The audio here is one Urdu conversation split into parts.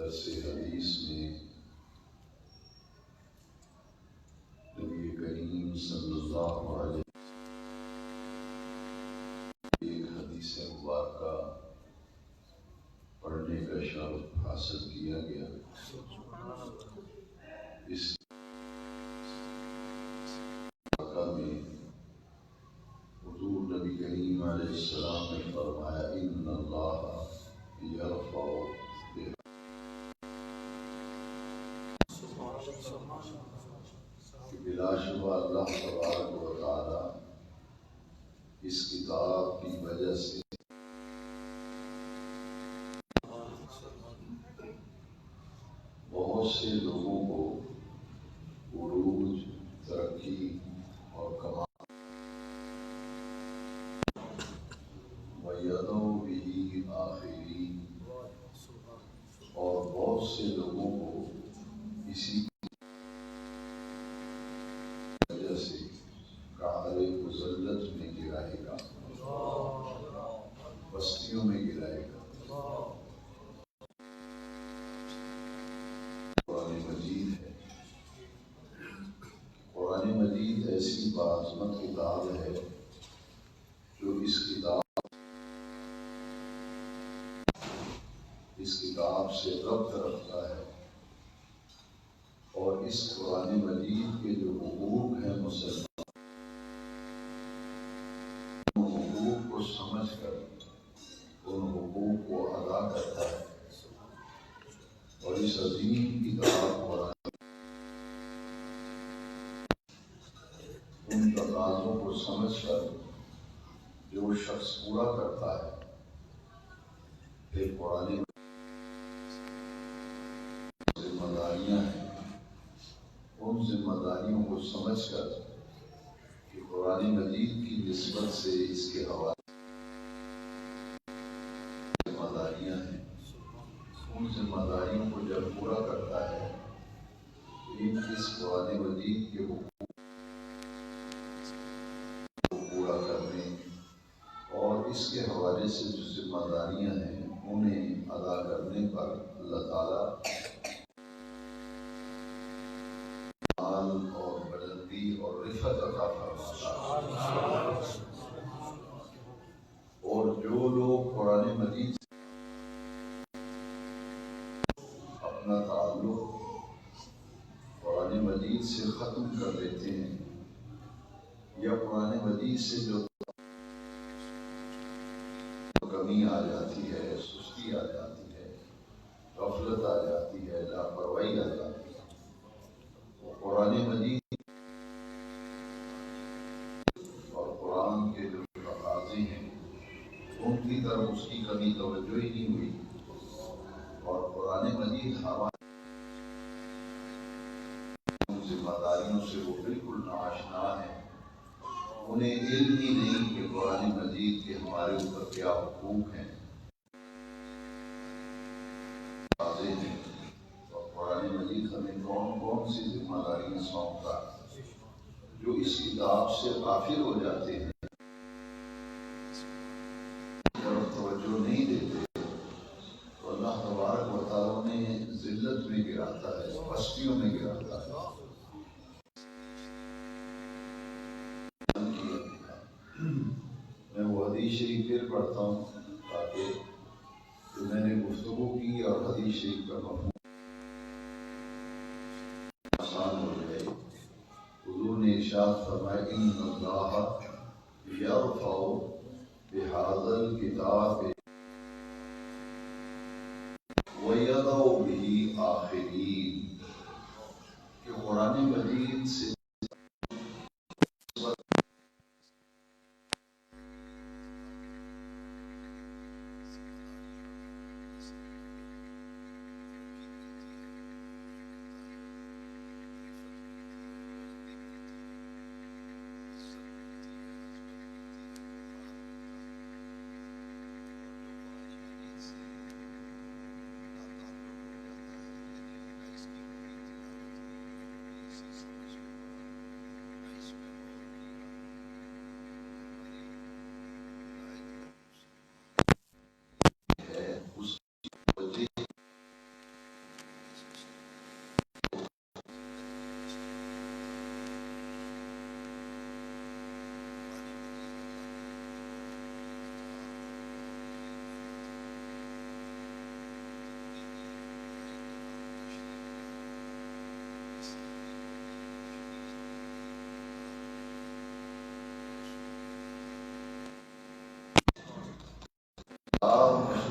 درس حدیث میں نبی کریم صلی اللہ علیہ وسلم ایک حدیث مبارکہ پڑھنے کا شرف حاصل کیا گیا۔ اس مبارکہ میں حضور نبی کریم علیہ السلام نے فرمایا ان اللہ یرفع کہ بلا شبہ اللہ تبارک و تعالی اس کتاب کی وجہ سے بہت سے لوگوں کو عروج، ترقی اور کمال وَيَدْعُو بِهِ آخِرِينَ، اور بہت سے لوگوں کو اسی وجہ سے قعر مذلت میں گرائے گا، بستیوں میں گرائے گا۔ قرآن مجید ہے، قرآن مجید ایسی باعظمت کتاب ہے جو اس کتاب سے ربط رکھتا ہے، اور اس قرآن مجید کے جو حقوق ہیں مسلمان ان حقوق کو سمجھ کر ان حقوق کو ادا کرتا ہے، اور اس عظیم کتاب قرآن ان تقاضوں کو سمجھ کر جو شخص پورا کرتا ہے، پھر قرآن ذمہ داریاں ہیں، ان ذمہ داریوں کو سمجھ کر کہ قرآن مجید کی نسبت سے اس کے حوالے ذمہ داریاں ہیں، ان ذمہ داریوں کو جب پورا کرتا ہے تو اس قرآن مجید کے حقوق کو پورا کرنے اور اس کے حوالے سے جو ذمہ داریاں ہیں انہیں ادا کرنے پر اللہ تعالیٰ مال اور بلندی اور رفعت عطا فرماتا ہے۔ اور جو لوگ قرآن مجید سے اپنا تعلق قرآن مجید سے ختم کر دیتے ہیں، یا قرآن مجید سے جو کمی آ جاتی ہے، سستی آ جاتی ہے، غفلت آ جاتی ہے، لاپرواہی آ جاتی ہے، وہ قرآن مجید اور قرآن کے جو تقاضے ہیں ان کی طرف اس کی کبھی توجہ ہی نہیں ہوئی، اور قرآن مجید ہماری ذمہ داریوں سے وہ بالکل ناآشنا ہیں، انہیں علم ہی نہیں کہ قرآن مجید کے ہمارے اوپر کیا حقوق ہیں، تقاضے ہیں، اور قرآن مجید ہمیں کون کون سی ذمہ داریاں سونپتا ہے۔ جو اس کتاب سے غافل ہو جاتے ہیں، طرف توجہ نہیں دیتے، تو اللہ تبارک و تعالیٰ نے ذلت میں گراتا ہے، بستیوں میں گراتا ہے۔ میں وہ حدیث شریف پھر پڑھتا ہوں تاکہ جو میں نے گفتگو کی اور حدیث شریف کا مفہوم آسان ہو جائے۔ حضور نے ارشاد فرمایا ان اللہ یرفع بہذا الکتاب وَيَدْعُو بِهِ آخِرِينَ، کہ قرآن مجید سے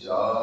4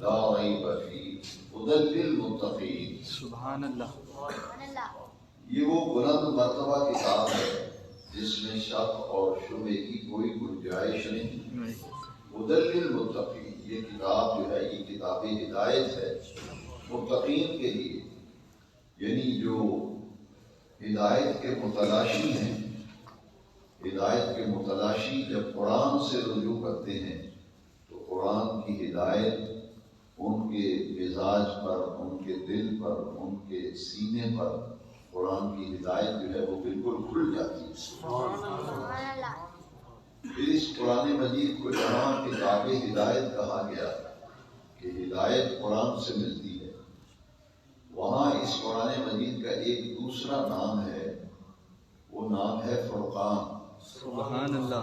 لا ریب فیہ ھدی للمتقین۔ سبحان اللہ۔ یہ وہ بلند مرتبہ کتاب ہے جس میں شک اور شبہ کی کوئی گنجائش نہیں۔ ھدی للمتقین، یہ کتاب جو ہے یہ کتاب ہدایت ہے متقین کے لیے، یعنی جو ہدایت کے متلاشی ہیں۔ ہدایت کے متلاشی جب قرآن سے رجوع کرتے ہیں تو قرآن کی ہدایت ان کے مزاج پر، ان کے دل پر، ان کے سینے پر قرآن کی ہدایت جو ہے وہ بالکل کھل جاتی ہے۔ پھر اس قرآن مجید کو جہاں کتاب ہدایت کہا گیا کہ ہدایت قرآن سے ملتی ہے، وہاں اس قرآن مجید کا ایک دوسرا نام ہے، وہ نام ہے فرقان۔ سبحان اللہ۔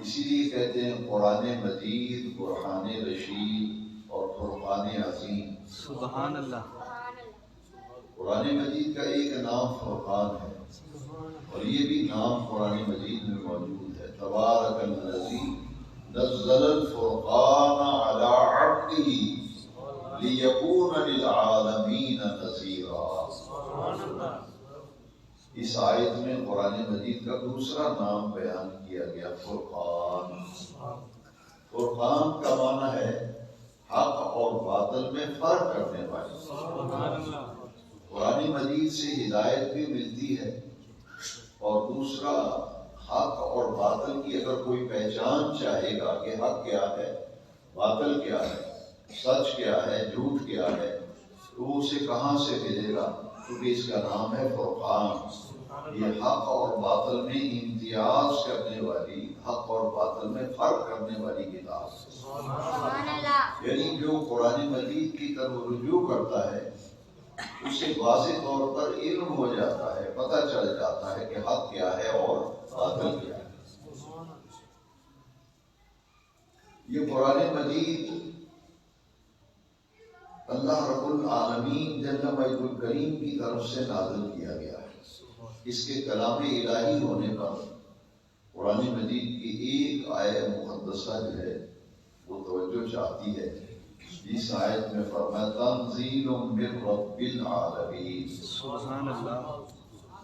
اسی لیے کہتے ہیں قرآن مجید، قرآن رشید اور فرقان عظیم۔ سبحان اللہ۔ قرآن مجید کا ایک نام فرقان ہے، اور یہ بھی نام قرآن مجید میں موجود ہے۔ تبارک الذی نزل الفرقان علی عبدہ لیکون للعالمین نذیرا۔ اس آیت میں قرآن مجید کا دوسرا نام بیان کیا گیا، فرقان۔ فرقان کا معنی ہے حق اور باطل میں فرق کرنے والی۔ قرآن مجید سے ہدایت بھی ملتی ہے، اور دوسرا حق اور باطل کی اگر کوئی پہچان چاہے گا کہ حق کیا ہے، باطل کیا ہے، سچ کیا ہے، جھوٹ کیا ہے، تو اسے کہاں سے ملے گا؟ کیونکہ اس کا نام ہے فرقان۔ یہ حق اور باطل میں امتیاز کرنے والی، حق اور باطل میں فرق کرنے والی کتاب ہے۔ یعنی جو قرآن مجید کی طرف رجوع کرتا ہے اسے واضح طور پر علم ہو جاتا ہے، پتہ چل جاتا ہے کہ حق کیا ہے اور باطل کیا ہے۔ یہ قرآن مجید اللہ رب العالمین جل مجد الکریم کی طرف سے نازل کیا گیا ہے۔ اس کے کلام الہی ہونے پر قرآن مجید کی ایک آیت مقدسہ جو ہے وہ توجہ چاہتی ہے۔ اس آیت میں فرمایا تنزیل من رب العالمین۔ سبحان اللہ۔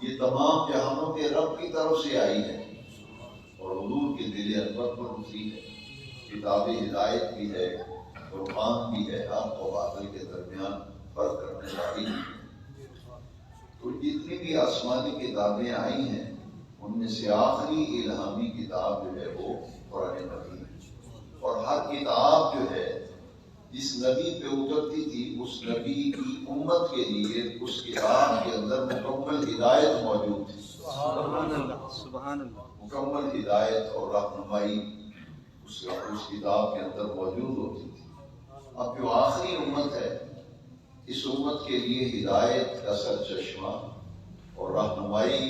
یہ تمام جہانوں کے رب کی طرف سے آئی ہے اور حضور کے دل انور پر اتری ہے۔ کتاب ہدایت بھی ہے، فرقان بھی ہے، حق و باطل کے درمیان فرق کرنے والی۔ تو جتنی بھی آسمانی کتابیں آئی ہیں ان میں سے آخری الہامی کتاب جو ہے وہ قرآن مجید ہے، اور ہر کتاب جو ہے جس نبی پہ اترتی تھی اس نبی کی امت کے لیے اس کتاب کے اندر مکمل ہدایت موجود تھی۔ سبحان اللہ۔ سبحان اللہ۔ مکمل ہدایت اور رہنمائی اس کتاب کے اندر موجود ہوتی تھی۔ اب جو آخری امت ہے اس امت کے لیے ہدایت کا سرچشمہ اور رہنمائی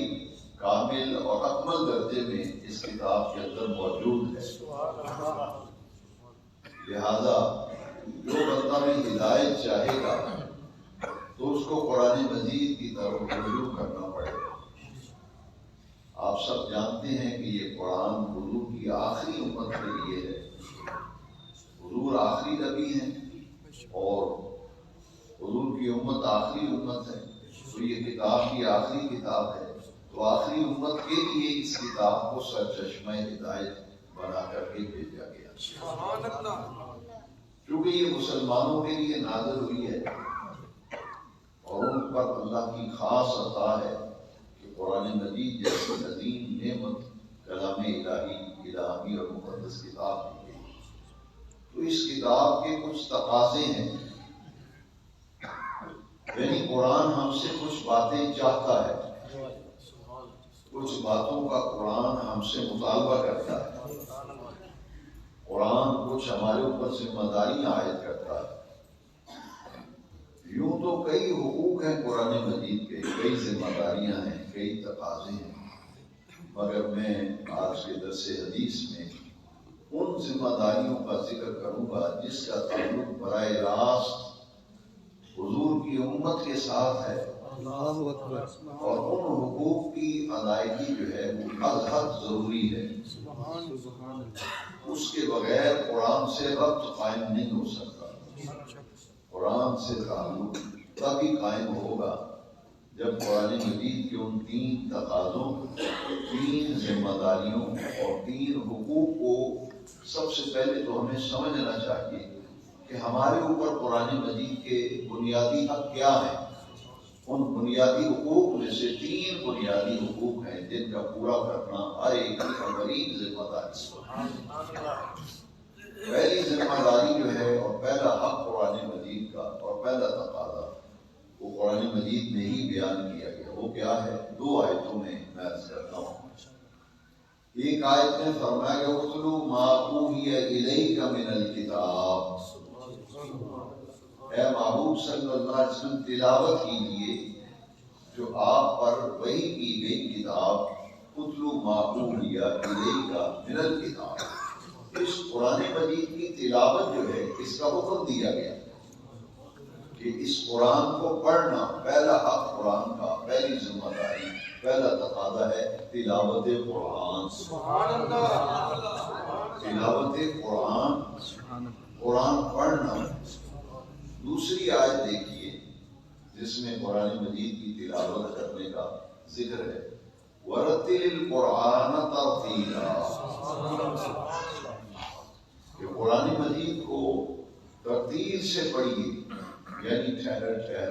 کامل اور اکمل درجے میں اس کتاب کے اندر موجود ہے۔ لہذا جو بندہ میں ہدایت چاہے گا تو اس کو قرآن مجید کی طرف رجوع کرنا پڑے گا۔ آپ سب جانتے ہیں کہ یہ قرآن حضور کی آخری امت کے لیے ہے۔ حضور آخری نبی ہیں اور حضور کی امت آخری امت ہے، تو یہ کتاب کی آخری کتاب ہے، تو آخری امت کے لیے اس کتاب کو سرچشمہ ہدایت بنا کر کے بھیجا گیا۔ کیونکہ یہ مسلمانوں کے لیے نازل ہوئی ہے اور ان پر اللہ کی خاص عطا ہے کہ قرآن مجید جیسی عظیم نعمت کلام الہی، الہامی اور مقدس کتاب دی گئی۔ تو اس کتاب کے کچھ تقاضے ہیں، یعنی قرآن ہم سے کچھ باتیں چاہتا ہے، کچھ باتوں کا قرآن ہم سے مطالبہ کرتا ہے، قرآن کچھ ہمارے اوپر ذمہ داریاں عائد کرتا ہے۔ یوں تو کئی حقوق ہیں قرآن مجید کے، کئی ذمہ داریاں ہیں، کئی تقاضے ہیں، مگر میں آج کے درس حدیث میں ان ذمہ داریوں کا ذکر کروں گا جس کا تعلق براہ راست حضور کی امت کے ساتھ ہے، اللہ اکبر۔ اور ان حقوق کی ادائیگی جو ہے وہ ازحد ضروری ہے۔ سبحان اللہ۔ اس کے بغیر قرآن سے ربط قائم نہیں ہو سکتا۔ قرآن سے تعلق تبھی قائم ہوگا جب قرآن مجید کے ان 3 تقاضوں، 3 ذمہ داریوں اور 3 حقوق کو سب سے پہلے تو ہمیں سمجھنا چاہیے کہ ہمارے اوپر قرآن مجید کے بنیادی حق کیا ہیں۔ ان بنیادی حقوق میں سے 3 بنیادی حقوق ہیں جن کا پورا کرنا ہر ایک کی اولین ذمہ داری۔ پہلی ذمہ داری جو ہے اور پہلا حق قرآن مجید کا اور پہلا تقاضا وہ قرآن مجید میں ہی بیان کیا گیا۔ وہ کیا ہے؟ 2 آیتوں میں میں عرض کرتا ہوں۔ ایک آیت میں فرمایا گیا اُتْلُو مَا أُوحِیَ إِلَیْکَ مِنَ الْکِتَابِ، اے محبوب صلی اللہ علیہ وسلم تلاوت کیجیے جو آپ پر وحی کی گئی کتاب، اُتْلُو مَا أُوحِیَ إِلَیْکَ مِنَ الْکِتَابِ، اس قرآن مجید کی تلاوت جو ہے اس کا حکم دیا گیا کہ اس قرآن کو پڑھنا پہلا حق قرآن کا، پہلی ذمہ داری، پہلا تقاضا ہے تلاوت قرآن۔ سبحان اللہ، تلاوت قرآن، قرآن پڑھنا۔ دوسری آیت دیکھیے جس میں قرآن مجید کی تلاوت کرنے کا ذکر ہے، وَرَتِّلِ الْقُرْآنَ تَرْتِیلًا، کہ قرآن مجید کو ترتیل سے پڑھیے، یعنی ٹھہر کر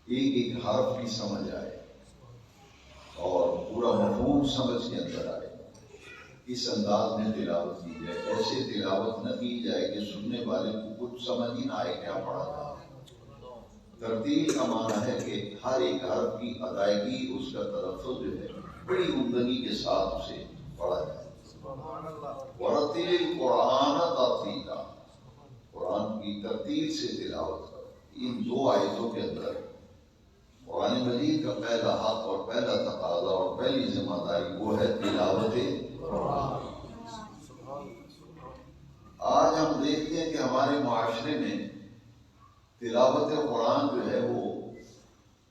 ایک ایک حرف بھی سمجھ آئے اور پورا مفہوم سمجھ کے اندر آئے، اس انداز میں تلاوت کی جائے۔ ایسے تلاوت نہ کی جائے کہ سننے والے کو کچھ سمجھ ہی نہ آئے کیا پڑھا جائے۔ ترتیل کا معنی ہے کہ ہر ایک حرف کی ادائیگی، اس کا تلفظ جو ہے بڑی عمدگی کے ساتھ اسے پڑھا جائے۔ وَرَتِّلِ الْقُرْآنَ تَرْتِیلًا، قرآن کی ترتیل سے تلاوت کرو۔ ان 2 آیتوں کے اندر قرآن مجید کا پہلا حق اور پہلا تقاضا اور پہلی ذمہ داری وہ ہے تلاوت قرآن۔ آج ہم دیکھتے ہیں کہ ہمارے معاشرے میں تلاوت قرآن جو ہے وہ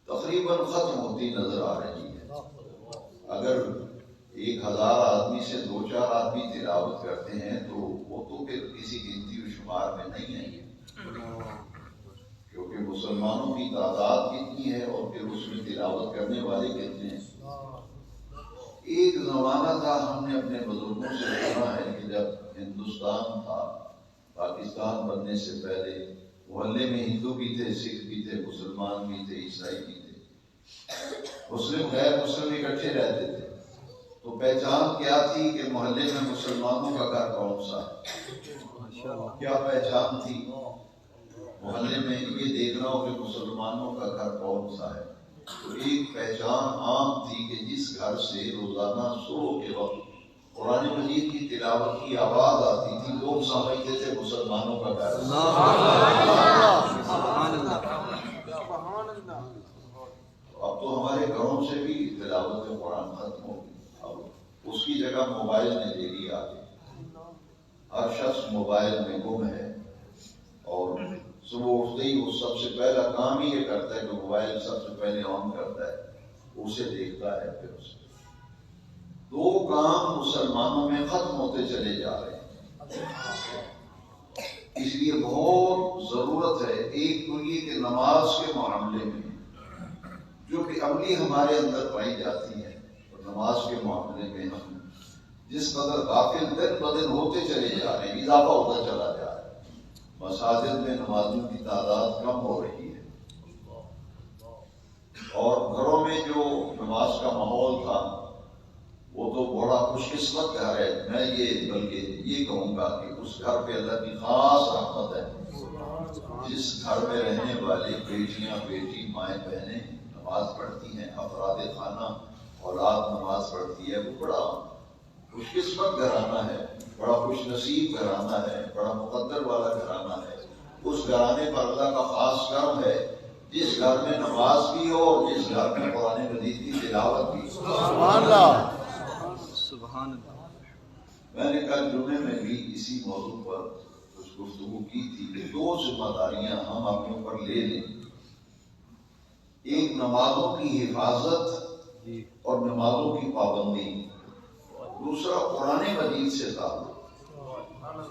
تقریباً ختم ہوتی نظر آ رہی ہے۔ اگر 1000 آدمی سے 2-4 آدمی تلاوت کرتے ہیں تو وہ تو پھر کسی گنتی و شمار میں نہیں آئیں گے، کیونکہ مسلمانوں کی تعداد کتنی ہے اور پھر اس میں تلاوت کرنے والے کتنے ہیں۔ ایک زمانہ تھا، ہم نے اپنے بزرگوں سے سنا ہے کہ جب ہندوستان تھا، پاکستان بننے سے پہلے محلے میں ہندو بھی تھے، سکھ بھی تھے، مسلمان بھی تھے، عیسائی بھی تھے، مسلم غیر مسلم اکٹھے رہتے تھے۔ تو پہچان کیا تھی کہ محلے میں مسلمانوں کا گھر کون سا ہے؟ کیا پہچان تھی؟ محلے میں یہ دیکھنا ہو کہ مسلمانوں کا گھر کون سا ہے۔ تو ایک پہچان عام تھی کہ جس گھر سے روزانہ صبح کے وقت قرآن مجید کی تلاوت کی آواز آتی تھی، لوگ سمجھتے تھے مسلمانوں کا گھر۔ اب تو ہمارے گھروں سے بھی تلاوت قرآن ختم ہو گئی، اب اس کی جگہ موبائل نے لے لی آگے۔ ہر شخص موبائل میں گم ہے اور صبح اٹھتے ہی وہ سب سے پہلا کام ہی یہ کرتا ہے کہ موبائل سب سے پہلے آن کرتا ہے، اسے دیکھتا ہے۔ پھر اسے 2 کام مسلمانوں میں ختم ہوتے چلے جا رہے ہیں۔ اس لیے بہت ضرورت ہے، ایک تو یہ کہ نماز کے معاملے میں جو کہ عملی ہمارے اندر پائی جاتی ہے، اور نماز کے معاملے میں ہم جس قدر غافل دن بدن ہوتے چلے جا رہے ہیں، اضافہ ہوتا چلا جا رہا ہے۔ مساجد میں نمازیوں کی تعداد کم ہو رہی ہے، اور گھروں میں جو نماز کا ماحول تھا وہ تو بڑا خوش قسمت گھر ہے۔ میں بلکہ یہ کہوں گا کہ اس گھر پہ اللہ کی خاص رحمت ہے، جس گھر میں رہنے والے بیٹیاں، بیٹی، مائیں، بہنیں نماز پڑھتی ہیں، افراد خانہ اولاد نماز پڑھتی ہے، وہ بڑا خوش قسمت گھرانہ ہے، بڑا خوش نصیب گھرانہ ہے، بڑا مقدر والا گھرانہ ہے۔ اس گھرانے پر اللہ کا خاص کرم ہے جس گھر میں نماز بھی ہو اور جس گھر میں قرآن مجید کی تلاوت بھی۔ سبحان اللہ، سبحان اللہ۔ میں نے کل جمعے میں بھی اسی موضوع پر کچھ گفتگو کی تھی کہ 2 ذمہ داریاں ہم اپنے اوپر لے لیں، ایک نمازوں کی حفاظت اور نمازوں کی پابندی، دوسرا قرآن مجید سے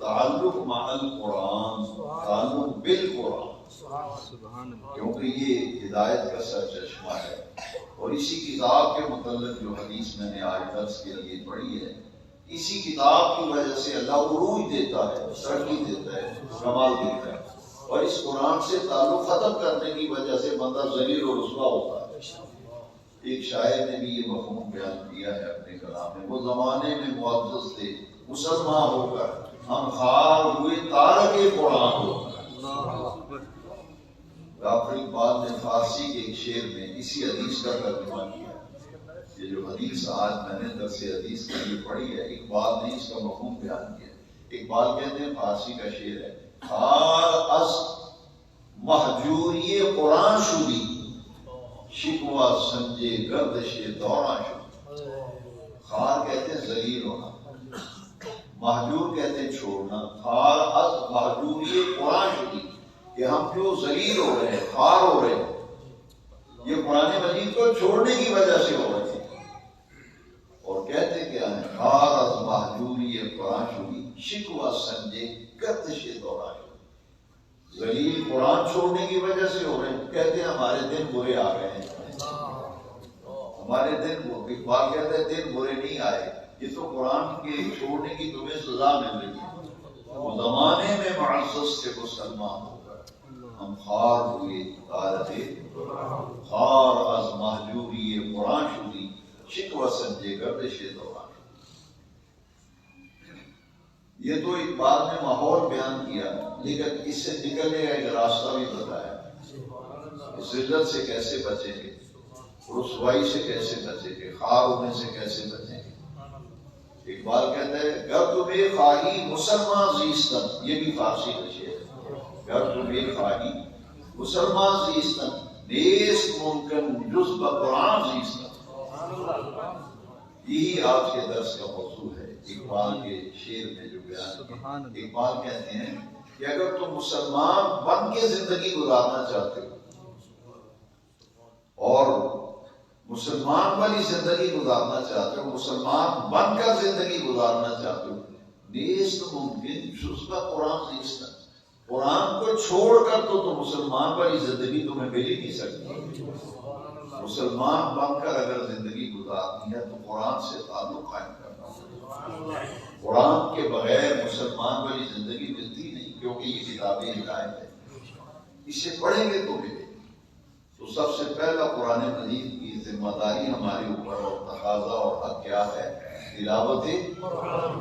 تعلق مع القرآن، تعلق بالقرآن۔ سبحان اللہ کیونکہ یہ ہدایت کا سرچشمہ ہے. اور اسی کتاب کے متعلق جو حدیث میں نے آج درس کے لیے پڑھی ہے، اسی کتاب کی وجہ سے اللہ عروج دیتا ہے، ترقی دیتا ہے، کمال دیتا ہے. اور اس قرآن سے تعلق ختم کرنے کی وجہ سے بندہ ذلیل و رسوا ہوتا ہے. ایک شاعر نے بھی یہ مفہوم بیان کیا ہے اپنے کلام میں، وہ زمانے میں معزز تھے مسلمان ہو کر، ہم خار ہوئے تارک قرآن ہو کر. اللہ اکبر. غافر اقبال نے فارسی کے ایک شعر میں اسی حدیث کا ترجمہ کیا. یہ جو حدیث آج میں نے درس حدیث کے لیے پڑھی ہے، اقبال نے اس کا مفہوم بیان کیا. اقبال کہتے ہیں، فارسی کا شعر ہے، خار از مہجوری قرآن شدی، شکوہ سمجھے گردش دوران شدی. خار کہتے ہیں ذلیل ہونا، مہجور کہتے ہیں چھوڑنا. خار از مہجوری قرآن شدی، کہ ہم کیوں ذلیل ہو رہے ہیں، خوار ہو رہے ہیں، یہ قرآن مجید کو چھوڑنے کی وجہ سے ہو رہے ہیں. اور کہتے کیا ہیں، خار از مہجوری قرآن شدی، شکوہ سمجھے گردش دوران شدی. ذلیل قرآن چھوڑنے کی وجہ سے ہو رہے ہیں. کہتے ہیں ہمارے دن برے آ گئے ہیں، ہمارے دن. اقبال کہتے ہیں دن برے نہیں آئے، یہ تو قرآن کے چھوڑنے کی تمہیں سزا مل رہی ہے. وہ زمانے میں معزز سے مسلمان ہو کر ہم خار ہوئے تارک، خار از مہجوری قرآن شدی، شکوہ سمجھے گردش دوران. یہ تو اقبال نے ماحول بیان کیا، لیکن اس سے نکلنے کا ایک راستہ بھی بتایا. اس ذلت سے کیسے بچیں گے، رسوائی سے کیسے بچیں گے، خار ہونے سے کیسے بچیں گے. اقبال کہتا ہے، گر تمہیں خواہی مسلمان زیستن، یہ بھی فارسی کا شعر ہے. گر تمہیں خواہی مسلمان زیستن، نیست ممکن جز بقرآن زیستن. یہی آج کے درس کا موضوع ہے اقبال کے شعر میں جو بیان ہے. اقبال کہتے ہیں کہ اگر تم مسلمان بن کے زندگی گزارنا چاہتے ہو اور مسلمان والی زندگی گزارنا چاہتے ہو، مسلمان بن کر زندگی گزارنا چاہتے ہو، نیست ممکن جز قرآن زیستن، قرآن کو چھوڑ کر تو مسلمان والی زندگی تمہیں مل ہی نہیں سکتی. مسلمان بن کر اگر زندگی گزارنی ہے تو قرآن سے تعلق قائم کرنا ہوگا. قرآن کے بغیر مسلمان والی زندگی ملتی نہیں، کیونکہ یہ کتاب ہدایت ہے، اسے پڑھیں گے تو ملے. تو سب سے پہلا قرآن مجید کی ذمہ داری ہمارے اوپر اور تقاضا اور حق کیا ہے؟ تلاوت قرآن.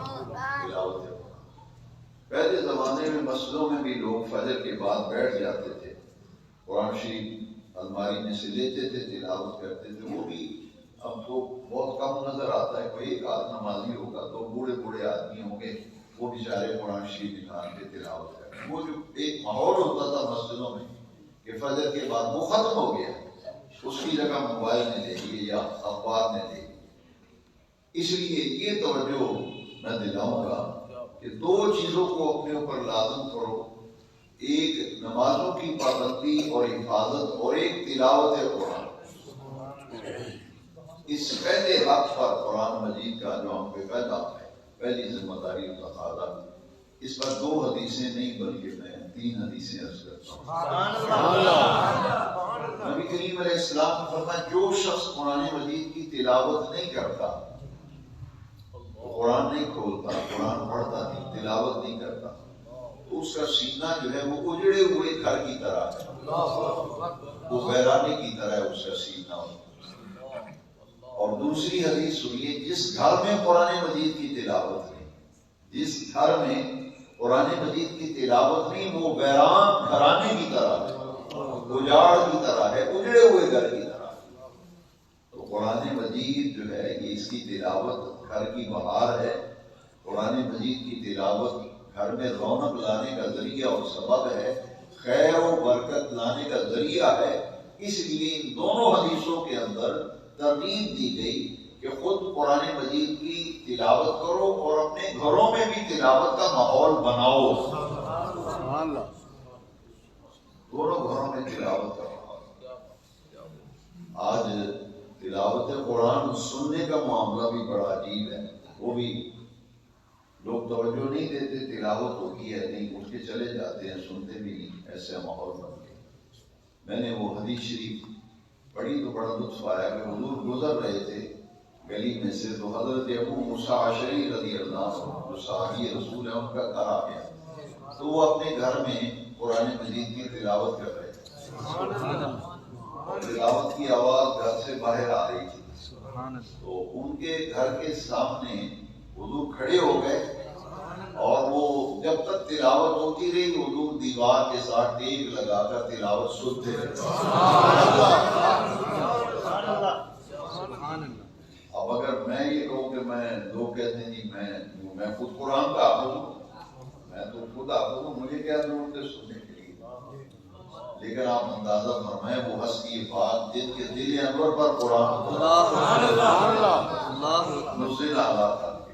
پہلے زمانے میں مسجدوں میں بھی لوگ فجر کے بعد بیٹھ جاتے تھے، قرآن شریف الماری میں سے لیتے تھے، تلاوت کرتے تھے. وہ بھی اب تو بہت کم نظر آتا ہے. کوئی ایک آدھ نمازی ہوگا، تو بوڑھے آدمی ہوں گے، وہ بیچارے قرآن شریف نکال کے تلاوت کرتے. وہ جو ایک ماحول ہوتا تھا مسجدوں میں کہ فجر کے بعد وہ ختم ہو گیا. اس کی جگہ موبائل نے لے لی یا اخبار نے لے لی. اس لیے یہ توجہ میں دلاؤں گا کہ دو چیزوں کو اپنے اوپر لازم کرو، ایک نمازوں کی پابندی اور حفاظت، اور ایک تلاوت قرآن. اس پہلے حق پر قرآن مجید کا جو ہم پہ پہلا ہے، پہلی ذمہ داری کا تقاضا، اس پر دو حدیثیں نہیں بلکہ میں 3 حدیثیں عرض کرتا ہوں. نبی کریم علیہ السلام نے فرمایا، جو شخص قرآن مجید کی تلاوت نہیں کرتا، قرآن نہیں کھولتا، قرآن پڑھتا نہیں، تلاوت نہیں کرتا، تو اس کا سینہ جو ہے وہ اجڑے ہوئے گھر کی طرح ہے، وہ ویرانے کی طرح ہے اس کا سینہ. اور دوسری حدیث سنیے، جس گھر میں قرآن مجید کی تلاوت نہیں، جس گھر میں قرآن مجید کی تلاوت نہیں، وہ ویران گھرانے کی طرح ہے، اجاڑ کی طرح ہے، اجڑے ہوئے گھر کی طرح. تو قرآن مجید جو ہے یہ اس کی تلاوت گھر کی بہار ہے. قرآن مجید کی تلاوت گھر میں رونق لانے کا ذریعہ اور سبب ہے، خیر و برکت لانے کا ذریعہ ہے. اس لیے ان دونوں حدیثوں کے اندر ترغیب دی گئی کہ خود قرآن مجید کی تلاوت کرو اور اپنے گھروں میں بھی تلاوت کا ماحول بناؤ. دونوں گھروں میں تلاوت کرو. آج تلاوت قرآن سننے کا معاملہ بھی بڑا عجیب ہے، وہ بھی لوگ توجہ نہیں دیتے. تلاوت ہوتی ہے نہیں، اٹھ کے چلے جاتے ہیں، سنتے بھی نہیں. ایسا ماحول بن گیا. میں نے وہ حدیث شریف پڑھی تو بڑا لطف آیا کہ حضور گزر رہے تھے گلی میں سے، تو حضرت ابو موسیٰ اشعری رضی اللہ عنہ جو صحابی رسول ہے ان کا گھر آ گیا، تو وہ اپنے گھر میں قرآن مجید کی تلاوت کر رہے تھے، اور تلاوت کی آواز گھر سے باہر آ رہی تھی، تو ان کے گھر کے سامنے حضور کھڑے ہو گئے، اور وہ جب تک تلاوت ہوتی رہی حضور دیوار کے ساتھ ٹیک لگا کر تلاوت سنتے رہے۔ اب اگر میں یہ کہوں کہ لوگ کہتے ہیں جی میں خود قرآن کا حافظ ہوں، میں تو خود حافظ ہوں، مجھے کیا ضرورت ہے سننے کے لیے؟ لیکن آپ اندازہ فرمائیں وہ ہستی پاک جن کے دل انور پر قرآن نزل علی قلبک،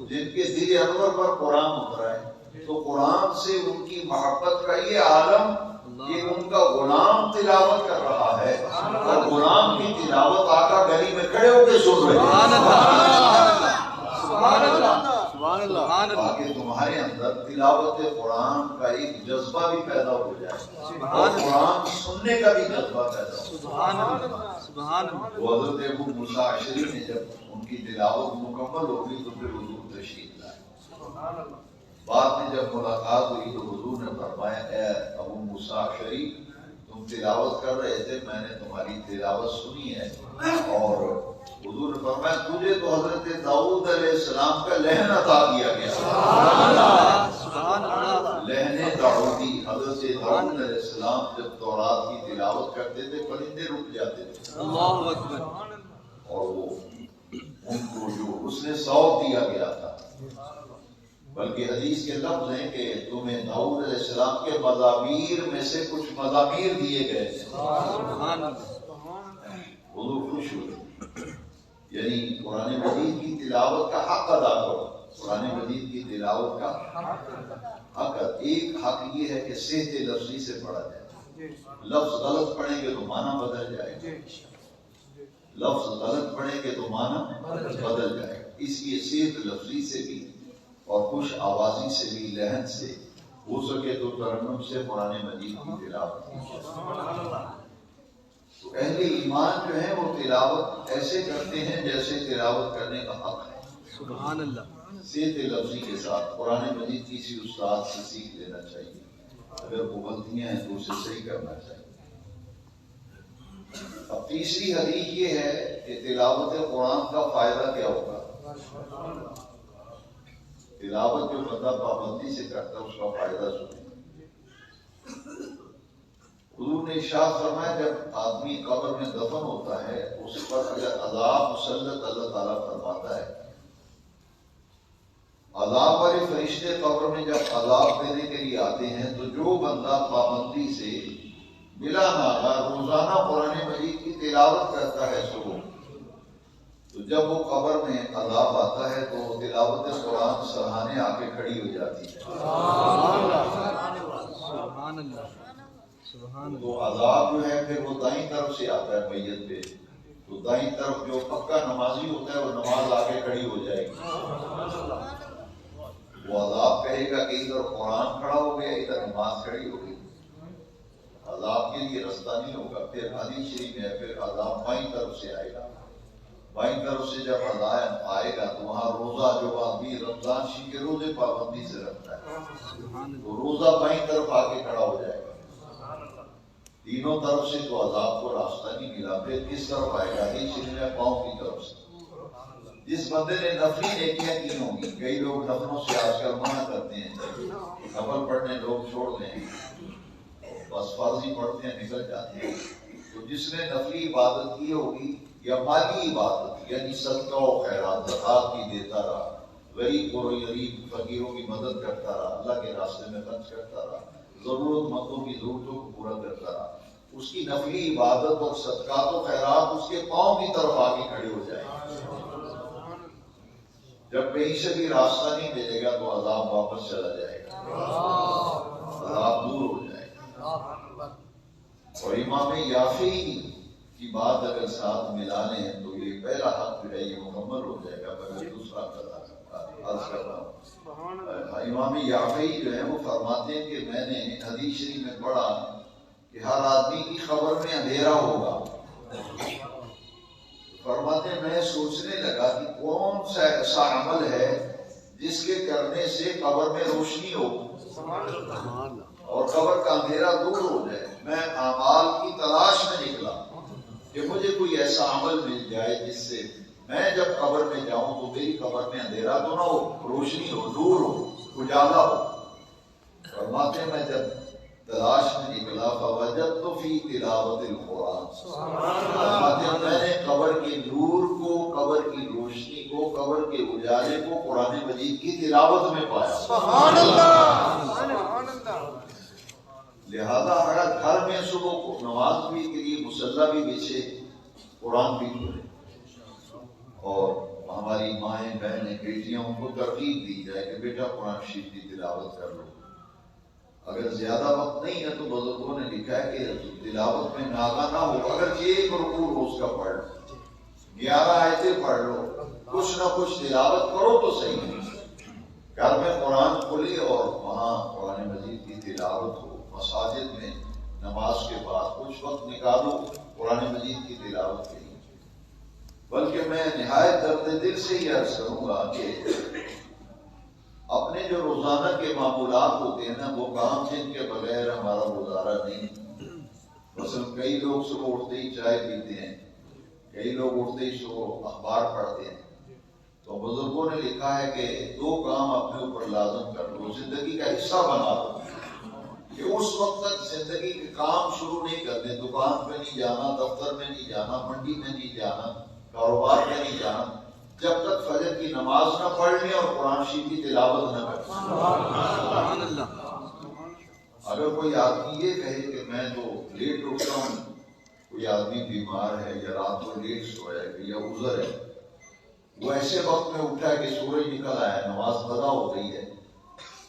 جن کے دل انور پر قرآن اترا ہے، تو قرآن سے ان کی محبت کا یہ عالم کہ ان کا غلام تلاوت کر رہا ہے، اور غلام کی تلاوت آقا گلی میں کھڑے ہو کے سن رہے ہیں، تاکہ تمہارے اندر تلاوت قرآن کا ایک جذبہ بھی پیدا ہو جائے اور قرآن سننے کا بھی جذبہ پیدا ہو۔ وہ حضرت ابو موسیٰ اشعری نے جب ان کی تلاوت مکمل ہو گئی تو پھر حضور تشریف لائے۔ بعد میں جب ملاقات ہوئی تو حضور نے فرمایا اے ابو موسیٰ اشعری تم تلاوت کر رہے تھے، میں نے تمہاری تلاوت سنی ہے، اور حضور نے فرمایا تجھے تو حضرت داؤد علیہ السلام کا لہن عطا کیا گیا، لہن داؤدی۔ حضرت داؤد علیہ السلام جب تورات کی تلاوت کرتے تھے پرندے رک جاتے تھے، اور وہ ان کو جو اس نے سوق دیا گیا تھا، بلکہ حدیث کے لفظ ہیں کہ تمہیں داؤد علیہ السلام کے مزامیر میں سے کچھ مزامیر دیے گئے تھے۔ حضور خوش ہوئے، یعنی قرآن مجید کی تلاوت کا حق ادا کرو، قرآن مجید کی تلاوت کا حق۔ ایک حق یہ ہے کہ صحت لفظی سے پڑھا جائے، لفظ غلط پڑھیں گے تو معنی بدل جائے گا، لفظ غلط پڑھیں گے تو معنی بدل جائے گا، اس لیے صحت لفظی سے بھی اور خوش آوازی سے بھی، لہن سے ہو سکے تو ترنم سے قرآن مجید کی تلاوت کی۔ تو اہل ایمان جو ہیں وہ تلاوت ایسے کرتے ہیں جیسے تلاوت کرنے کا حق ہے، سبحان اللہ، صحت لفظی کے ساتھ۔ قرآن مجید کسی استاد سے سیکھ لینا چاہیے، اگر وہ غلطیاں ہیں تو اسے صحیح کرنا چاہیے۔ اب تیسری حدیث یہ ہے کہ تلاوت قرآن کا فائدہ کیا ہوگا۔ تلاوت جو بندہ پابندی سے کرتا ہے اس کا فائدہ سنیں۔ حضور نے ارشاد فرمایا جب آدمی قبر میں دفن ہوتا ہے اس پر اگر عذاب مسلط اللہ تعالیٰ فرماتا ہے، عذاب والے فرشتے قبر میں جب عذاب دینے کے لیے آتے ہیں، تو جو بندہ پابندی سے بلا ناغہ روزانہ قرآن مجید کی تلاوت کرتا ہے صبح، تو جب وہ قبر میں عذاب آتا ہے تو تلاوت قرآن سرہانے آ کے کھڑی ہو جاتی ہے۔ سبحان اللہ، سبحان تو عذاب جو ہے پھر وہ دائیں طرف سے آتا ہے میت پہ، تو دائیں طرف جو پکا نمازی ہوتا ہے وہ نماز آ کے کھڑی ہو جائے گی، وہ عذاب کہے گا کہ ادھر قرآن کھڑا ہو گیا، ادھر نماز کھڑی ہو گئی، عذاب کے لیے رستہ نہیں ہوگا۔ پھر حدیث شریف میں پھر عذاب بائیں طرف سے آئے گا، بائیں طرف سے جب عذاب آئے گا تو وہاں روزہ جو آدمی رمضان شریف کے روزے پابندی سے رکھتا ہے تو روزہ بائیں طرف آ کے کھڑا ہو جائے گا، تینوں طرف سے تو عذاب کو راستہ نہیں ملا، پھر کس طرف آئے گا؟ حدیث شریف میں پاؤں کی طرف سے۔ جس بندے نے نفلی نیکیاں کی ہوں گی، کئی لوگ نفلوں سے آج کل منع کرتے ہیں، نفل پڑھنے لوگ چھوڑ دیں، بس فرضی پڑھتے ہیں نکل جاتے ہیں، تو جس نے نفلی عبادت کی ہوگی یا مالی عبادت یعنی صدقہ و خیرات زکات کی دیتا رہا، غریب فقیروں کی مدد کرتا رہا، اللہ کے راستے میں خرچ کرتا رہا، ضرورت مندوں کی ضرورتوں کو پورا کرتا رہا، اس کی نفلی عبادت اور صدقات و خیرات اس کے پاؤں کی طرف آگے کھڑے ہو جائیں گے۔ جب کہیں سے بھی راستہ نہیں ملے گا تو عذاب واپس چلا جائے گا، عذاب دور ہو جائے گا۔ اور امام یافعی کی بات اگر ساتھ ملا لیں تو یہ پہلا حق جو ہے یہ مکمل ہو جائے گا، مگر دوسرا عرض کر رہا ہوں۔ امام یافعی جو ہے وہ فرماتے ہیں کہ میں نے حدیث شریف میں پڑھا کہ ہر آدمی کی قبر میں اندھیرا ہوگا. فرماتے ہیں میں سوچنے لگا کہ کون سا ایسا عمل ہے جس کے کرنے سے قبر میں روشنی ہو اور قبر کا اندھیرا دور ہو جائے. میں اعمال کی تلاش میں نکلا کہ مجھے کوئی ایسا عمل مل جائے جس سے میں جب قبر میں جاؤں تو میری قبر میں اندھیرا تو نہ ہو، روشنی ہو، نور ہو، اجالا ہو. فرماتے ہیں میں جب تلاش میں نکلا فوجدت فی تلاوت القرآن. فرماتے ہیں میں نے قبر کے نور کو، قبر کی روشنی کو، قبر کے اجالے کو قرآن مجید کی تلاوت میں پایا. سبحان اللہ. لہذا اگر گھر میں صبح کو نماز بھی کے لیے مصلی بھی بچھے، قرآن بھی پڑھے، اور ہماری مائیں بہنیں بیٹیاں ان کو ترغیب دی جائے کہ بیٹا قرآن شریف کی تلاوت کر لو. اگر زیادہ وقت نہیں ہے تو بزرگوں نے لکھا ہے کہ تلاوت میں ناغہ نہ ہو. اگر ایک رکوع روز کا پڑھ لو، 11 آیتیں پڑھ لو، کچھ نہ کچھ تلاوت کرو تو صحیح ہے. گھر میں قرآن کھلے اور وہاں قرآن مجید کی تلاوت ہو. مساجد میں نماز کے بعد کچھ وقت نکالو قرآن مجید کی تلاوت کے لیے. بلکہ میں نہایت درد دل سے یہ عرض کروں گا کہ اپنے جو روزانہ کے معمولات ہوتے ہیں نا، وہ کام جن کے بغیر ہمارا گزارا نہیں. مثلا کئی لوگ صبح اٹھتے ہی چائے پیتے ہیں، کئی لوگ اٹھتے ہی صبح اخبار پڑھتے ہیں. تو بزرگوں نے لکھا ہے کہ 2 کام اپنے اوپر لازم کر لو، زندگی کا حصہ بنا لو کہ اس وقت تک زندگی کے کام شروع نہیں کرنے. دکان پہ نہیں جانا، دفتر میں نہیں جانا، منڈی میں نہیں جانا، کاروبار میں نہیں جانا جب تک فجر کی نماز نہ پڑھ لیں اور قرآن شریف کی تلاوت نہ کریں. سبحان اللہ. اگر کوئی آدمی یہ کہے کہ میں تو لیٹ اٹھتا ہوں، کوئی آدمی بیمار ہے یا رات کو لیٹ سویا ہے یا عذر ہے، وہ ایسے وقت میں اٹھا ہے کہ سورج نکل آیا ہے، نماز قضا ہو گئی ہے،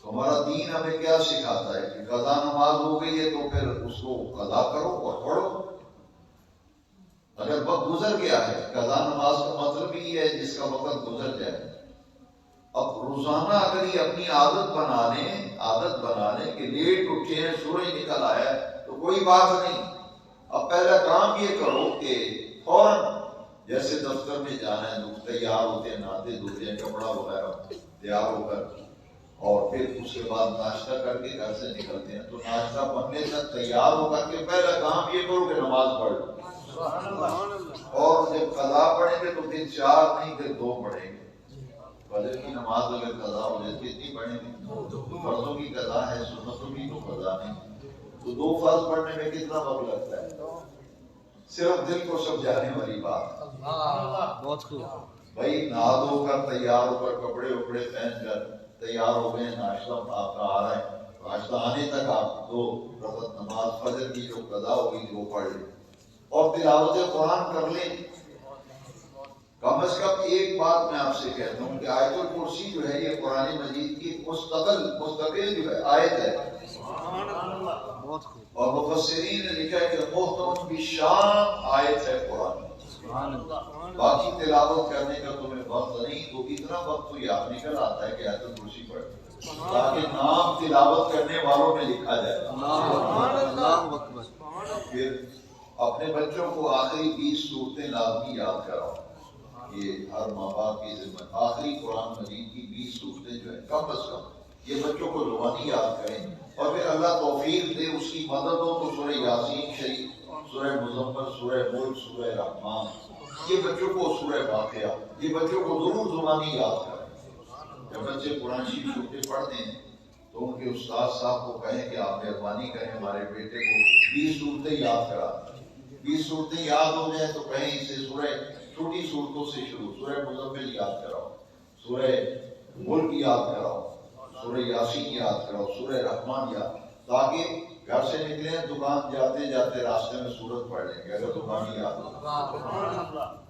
تو ہمارا دین ہمیں کیا سکھاتا ہے کہ قضا نماز ہو گئی ہے تو پھر اس کو قضا کرو اور پڑھو. اگر وقت گزر گیا ہے، قضا نماز کا مطلب ہی ہے جس کا وقت گزر جائے. اب روزانہ اگر یہ اپنی عادت بنا لیں کہ لیٹ اٹھے ہیں، سورج نکل آیا ہے تو کوئی بات نہیں. اب پہلا کام یہ کرو کہ فوراً جیسے دفتر میں جانا ہے، لوگ تیار ہوتے ہیں، نہاتے دھوتے ہیں، کپڑا وغیرہ تیار ہو کر، اور پھر اس کے بعد ناشتہ کر کے گھر سے نکلتے ہیں. تو ناشتہ بننے تک تیار ہو کر کے پہلا کام یہ کرو کہ نماز پڑھ لو. اور جب قضا پڑھیں گے تو پھر 4 نہیں پھر 2 پڑھیں گے. فجر کی نماز اگر قضا ہو جائے کتنی پڑھیں گے؟ فرضوں کی قضا ہے، سنتوں کی تو قضا نہیں. تو 2 فرض پڑھنے میں کتنا وقت لگتا ہے؟ صرف دل کو سمجھانے والی بات. بہت خوب. بھائی نہا دھو کر تیار ہو کر کپڑے وپڑے پہن کر تیار ہو گئے، ناشتہ آپ کا آ رہا ہے، ناشتہ آنے تک آپ 2 رکعت نماز فجر کی جو قضا ہوگی وہ پڑھ لیں اور تلاوت قرآن کر لیں. کم از کم ایک بات میں آپ سے کہتا ہوں کہ آیت الکرسی جو ہے یہ قرآن مجید کی مستقل جو ہے آیت ہے. بہت خوب. اور مفسرین نے لکھا ہے کہ محتم بشان آیت ہے قرآن. باقی تلاوت کرنے کا تمہیں وقت نہیں تو اتنا وقت تو یاد نکل آتا ہے کہ آیت الکرسی پڑھ تاکہ نام تلاوت کرنے والوں میں لکھا جائے. اللہ اکبر. پھر اپنے بچوں کو آخری 20 صورتیں لازمی یاد کراؤ. یہ ہر ماں باپ کی ذمہ. آخری قرآن مجید کی 20 صورتیں جو ہے کم از کم یہ بچوں کو زبانی یاد کریں، اور پھر اللہ توفیق دے، اس کی مدد ہو تو سورہ یاسین شریف، سورہ مزمل، سورہ ملک، سورہ رحمان، یہ بچوں کو سورہ واقعہ، یہ بچوں کو ضرور زبانی یاد کریں. جب بچے قرآن شریف صورتیں پڑھتے ہیں تو ان کے استاد صاحب کو کہیں کہ آپ مہربانی کریں ہمارے بیٹے کو 20 صورتیں یاد کرا. 20 صورتیں یاد ہو جائیں تو کہیں اسے سورہ چھوٹی صورتوں سے شروع، سورہ مزمل یاد کراؤ، سورہ ملک یاد کراؤ، سورہ یاسین یاد کراؤ، سورہ رحمان یاد، تاکہ گھر سے نکلیں دکان جاتے جاتے راستے میں سورت پڑھ لیں گے اگر دکان یاد ہو.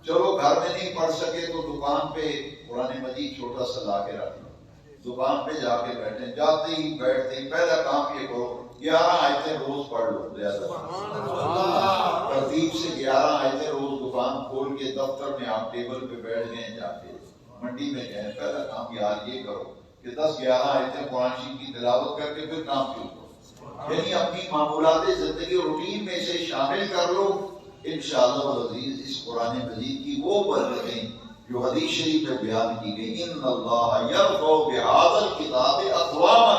چلو گھر میں نہیں پڑھ سکے تو دکان پہ قرآن مجید چھوٹا سا لا کے رکھ لو، دکان پہ جا کے بیٹھیں، جاتے ہی بیٹھتے ہی پہلا کام یہ کرو 11 آیتیں روز پڑھ لو. ترتیب سے 11 آیتیں روز دکان کھول کے دفتر میں آپ ٹیبل پہ بیٹھ گئے، جا کے منڈی میں گئے، پہلا کام یار یہ کرو کہ 10-11 آیتیں قرآن شریف کی تلاوت کر کے پھر کام شروع کرو. یعنی اپنی معمولات زندگی روٹین میں اسے شامل کر لو، انشاءاللہ العزیز اس قرآن مجید کی وہ برکتیں جو حدیث شریف میں بیان کی گئی، ان اللہ یرفع بہذا الکتاب اقواما،